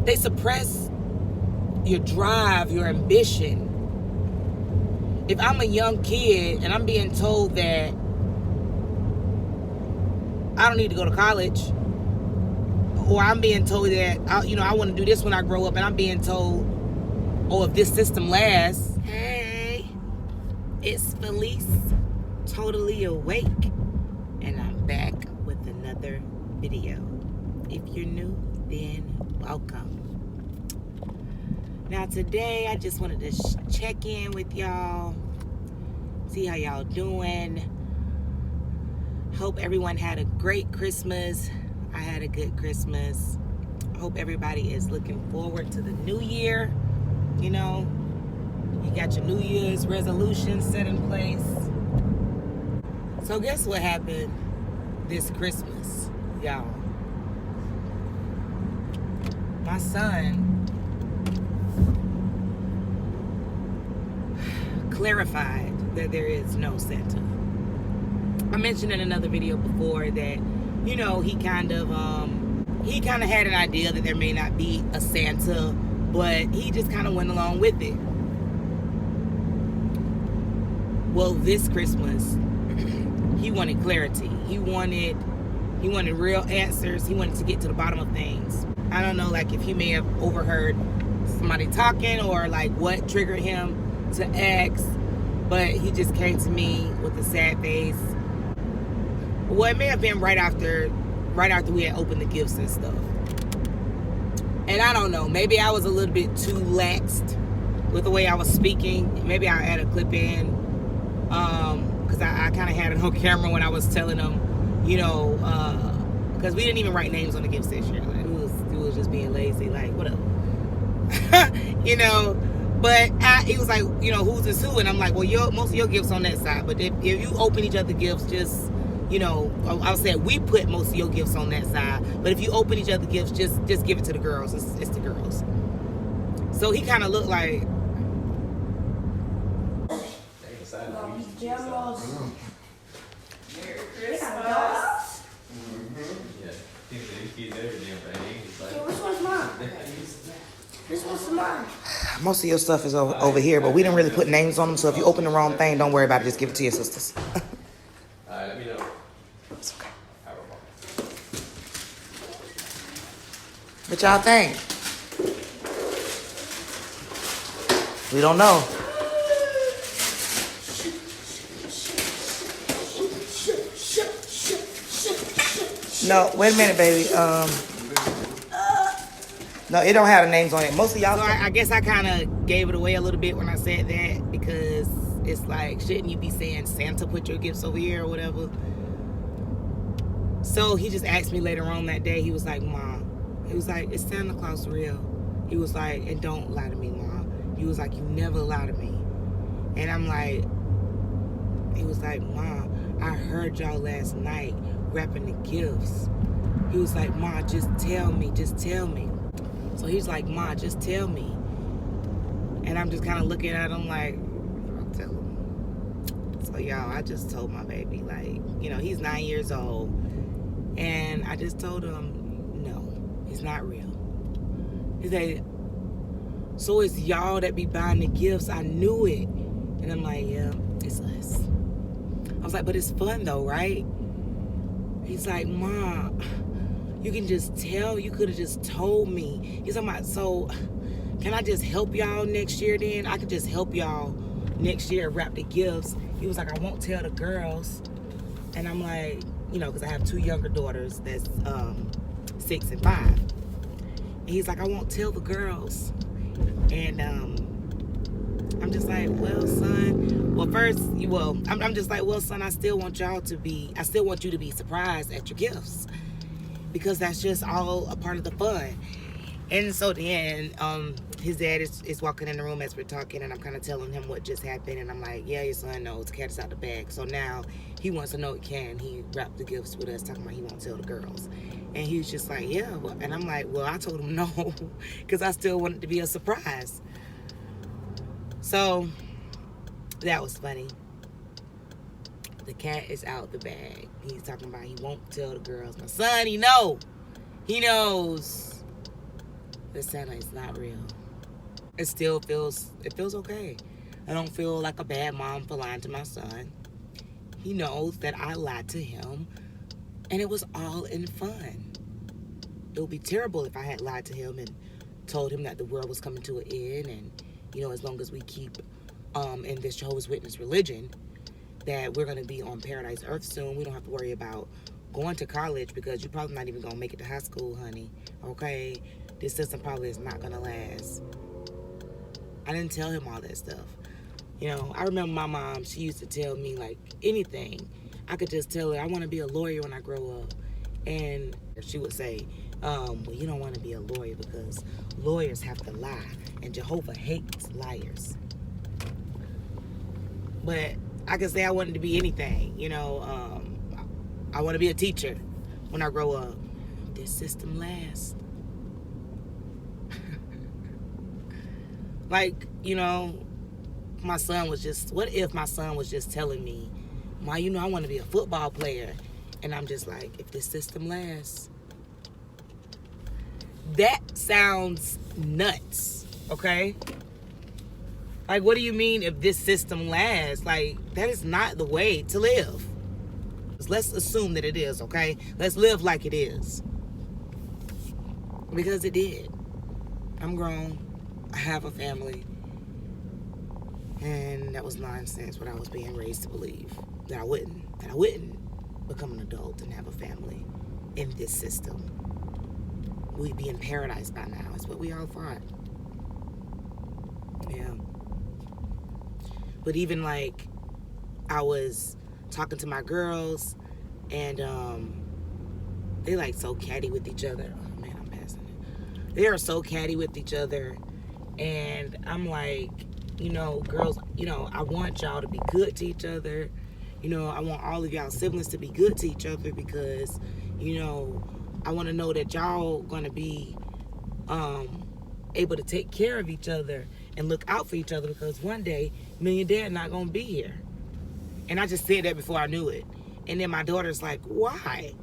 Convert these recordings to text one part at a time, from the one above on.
they suppress your drive, your ambition. If I'm a young kid and I'm being told that I don't need to go to college, or I'm being told that I want to do this when I grow up, and I'm being told, oh, if this system lasts. Hey, it's Felice, totally awake, and I'm back with another video. If you're new, then welcome. Now today I just wanted to check in with y'all, see how y'all doing. Hope everyone had a great Christmas. I had a good Christmas. Hope everybody is looking forward to the new year. You know, you got your New Year's resolutions set in place. So guess what happened this Christmas, y'all? My son clarified that there is no Santa. I mentioned in another video before that, he kind of had an idea that there may not be a Santa, but he just kind of went along with it. Well, this Christmas, he wanted clarity. He wanted real answers. He wanted to get to the bottom of things. I don't know, like, if he may have overheard somebody talking or like what triggered him to ask, but he just came to me with a sad face. Well, it may have been right after we had opened the gifts and stuff. And I don't know, maybe I was a little bit too laxed with the way I was speaking. Maybe I'll add a clip in, because I kind of had it on camera when I was telling them, because we didn't even write names on the gifts this year. Like, it was just being lazy, like, whatever. But he was like, who's this who? And I'm like, well, most of your gifts on that side. But if you open each other gifts, just, I said we put most of your gifts on that side. But if you open each other gifts, just give it to the girls. It's the girls. So he kind of looked like. Merry Christmas. Which one's mine? This one's mine. Most of your stuff is over here, but we didn't really put names on them. So if you open the wrong thing, don't worry about it. Just give it to your sisters. All right, let me know. It's okay. What y'all think? We don't know. No, wait a minute, baby. No, it don't have the names on it. Most of y'all. So I guess I kind of gave it away a little bit when I said that, because it's like, shouldn't you be saying Santa put your gifts over here or whatever? So he just asked me later on that day. He was like, Mom, he was like, is Santa Claus real? He was like, and don't lie to me, Mom. He was like, you never lie to me. And I'm like, he was like, Mom, I heard y'all last night wrapping the gifts. He was like, Ma, just tell me. So he's like, Ma, just tell me. And I'm just kind of looking at him like, I'll tell him. So y'all, I just told my baby, like, he's 9 years old. And I just told him, no, it's not real. He said, so it's y'all that be buying the gifts. I knew it. And I'm like, yeah, it's us. I was like, but it's fun though, right? He's like, Ma, you can just tell. You could have just told me. He's like, so can I just help y'all next year then? I could just help y'all next year wrap the gifts. He was like, I won't tell the girls. And I'm like, because I have two younger daughters that's 6 and 5. And he's like, I won't tell the girls. And I'm just like, well, son. I'm just like, well, son, I still want you to be surprised at your gifts, because that's just all a part of the fun. And so then his dad is walking in the room as we're talking, and I'm kind of telling him what just happened. And I'm like, yeah, your son knows. The cat is out the bag. So now he wants to know, can he wrap the gifts with us, talking about he won't tell the girls. And he was just like, yeah. And I'm like, well, I told him no, because I still want it to be a surprise. So that was funny. The cat is out the bag. He's talking about he won't tell the girls. My son, he knows. that Santa is not real. It feels okay. I don't feel like a bad mom for lying to my son. He knows that I lied to him, and it was all in fun. It would be terrible if I had lied to him and told him that the world was coming to an end, and, you know, as long as we keep in this Jehovah's Witness religion, that we're going to be on paradise earth soon. We don't have to worry about going to college, because you're probably not even going to make it to high school, honey. Okay? This system probably is not going to last. I didn't tell him all that stuff. You know, I remember my mom, she used to tell me, like, anything. I could just tell her, I want to be a lawyer when I grow up. And she would say, well, you don't want to be a lawyer because lawyers have to lie, and Jehovah hates liars. But I could say I wanted to be anything, you know. I want to be a teacher when I grow up. This system lasts. Like, you know, what if my son was just telling me, Ma, you know, I want to be a football player. And I'm just like, if this system lasts. That sounds nuts, okay? Like, what do you mean if this system lasts? Like, that is not the way to live. Let's assume that it is, okay? Let's live like it is. Because it did. I'm grown. I have a family. And that was nonsense what I was being raised to believe. That I wouldn't become an adult and have a family in this system. We'd be in paradise by now. It's what we all thought. Yeah. But even like, I was talking to my girls, and they like so catty with each other. Oh man, I'm passing it. They are so catty with each other, and I'm like, you know, girls, you know, I want y'all to be good to each other. You know, I want all of y'all siblings to be good to each other, because, you know, I want to know that y'all gonna be able to take care of each other and look out for each other, because one day me and Dad not gonna be here. And I just said that before I knew it. And then my daughter's like, why?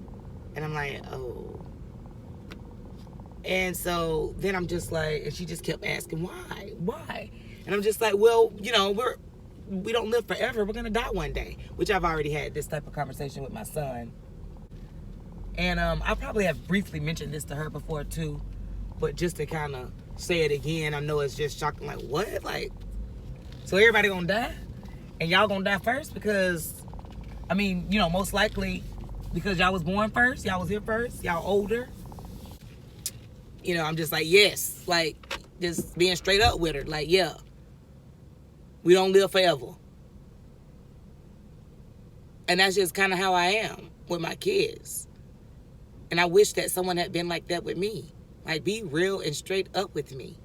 And I'm like, oh. And so then I'm just like, and she just kept asking, why? And I'm just like, well, you know, we don't live forever. We're gonna die one day. Which I've already had this type of conversation with my son. And I probably have briefly mentioned this to her before too, but just to kind of say it again, I know it's just shocking. Like, what? Like, so everybody gonna die? And y'all gonna die first? Because, I mean, you know, most likely because y'all was born first, y'all was here first, y'all older. You know, I'm just like, yes. Like, just being straight up with her. Like, yeah, we don't live forever. And that's just kind of how I am with my kids. And I wish that someone had been like that with me. Like, be real and straight up with me.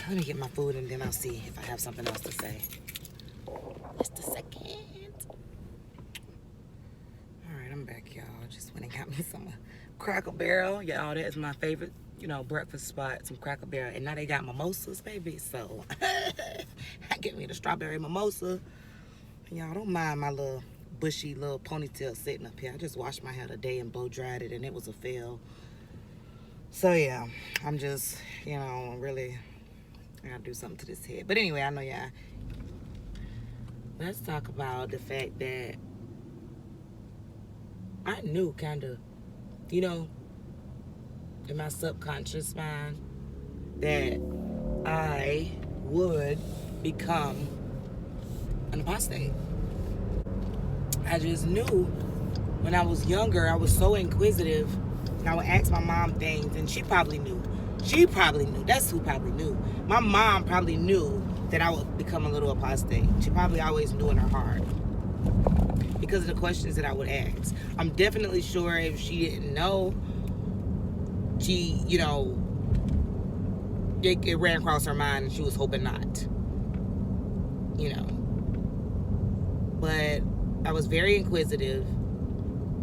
Let me get my food, and then I'll see if I have something else to say. Just a second. All right, I'm back, y'all. Just went and got me some Cracker Barrel. Y'all, that is my favorite, you know, breakfast spot, some Cracker Barrel. And now they got mimosas, baby. So, I get me the strawberry mimosa. And y'all, don't mind my little bushy little ponytail sitting up here. I just washed my hair today and blow dried it, and it was a fail. So, yeah, I'm just, you know, really... I gotta do something to this head. But anyway, I know y'all. Let's talk about the fact that I knew kind of, you know, in my subconscious mind that I would become an apostate. I just knew when I was younger, I was so inquisitive, and I would ask my mom things, and she probably knew. She probably knew. That's who probably knew. My mom probably knew that I would become a little apostate. She probably always knew in her heart because of the questions that I would ask. I'm definitely sure if she didn't know, she, you know, it ran across her mind and she was hoping not. You know. But I was very inquisitive.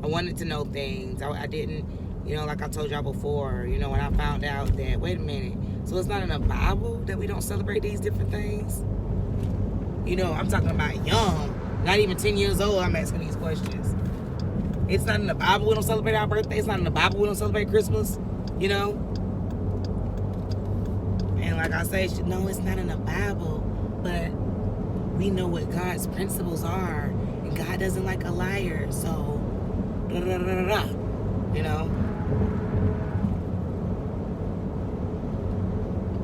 I wanted to know things. I didn't... You know, like I told y'all before, you know, when I found out that, wait a minute, so it's not in the Bible that we don't celebrate these different things? You know, I'm talking about young, not even 10 years old, I'm asking these questions. It's not in the Bible we don't celebrate our birthday. It's not in the Bible we don't celebrate Christmas, you know? like I say, no, it's not in the Bible, but we know what God's principles are, and God doesn't like a liar, so da da da da da, you know.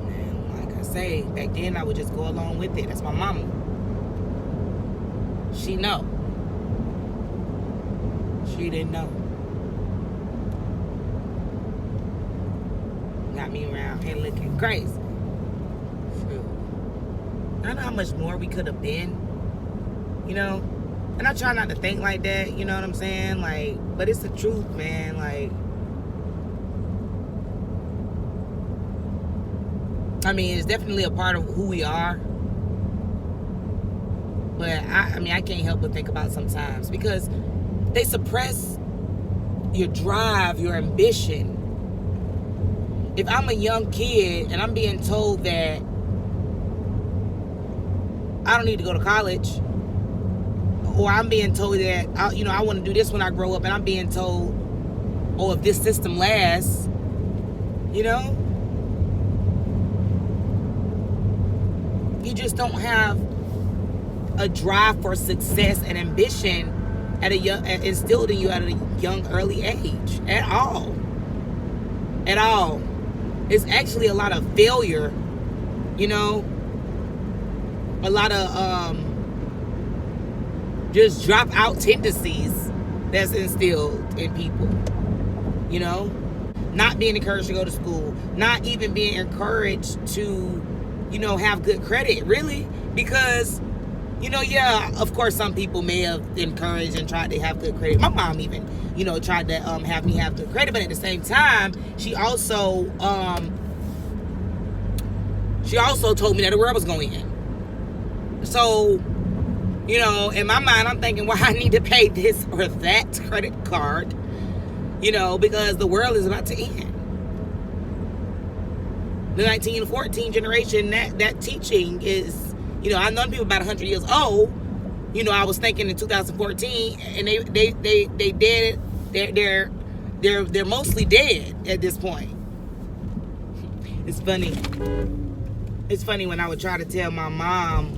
And like I say, back then I would just go along with it. That's my mama. She know. She didn't know. Got me around here looking crazy. I don't know how much more we could have been, you know. And I try not to think like that, you know what I'm saying? Like, but it's the truth, man. Like, I mean, it's definitely a part of who we are. But I mean, I can't help but think about sometimes, because they suppress your drive, your ambition. If I'm a young kid and I'm being told that I don't need to go to college, or I'm being told that I want to do this when I grow up, and I'm being told, oh, if this system lasts, you just don't have a drive for success and ambition instilled in you at a young, early age at all. It's actually a lot of failure, a lot of just drop out tendencies that's instilled in people, not being encouraged to go to school, not even being encouraged to, have good credit, really, because, of course, some people may have encouraged and tried to have good credit. My mom even, tried to have me have good credit, but at the same time, she also told me that the world was going to end. So, in my mind, I'm thinking, well, I need to pay this or that credit card, because the world is about to end. The 1914 generation, that teaching is, I've known people about 100 years old. I was thinking in 2014, and they dead. They're mostly dead at this point. It's funny. It's funny when I would try to tell my mom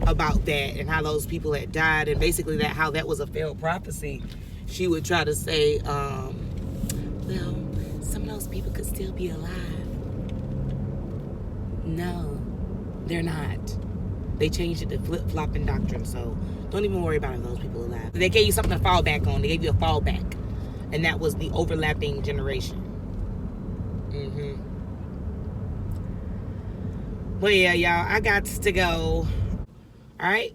about that and how those people had died, and basically how that was a failed prophecy. She would try to say, well, some of those people could still be alive. No, they're not. They changed it to flip-flopping doctrine, so don't even worry about if those people are alive. They gave you something to fall back on. They gave you a fallback, and that was the overlapping generation. But yeah, y'all, I got to go. All right,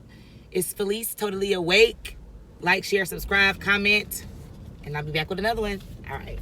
it's Felice, totally awake. Like, share, subscribe, comment, and I'll be back with another one. All right.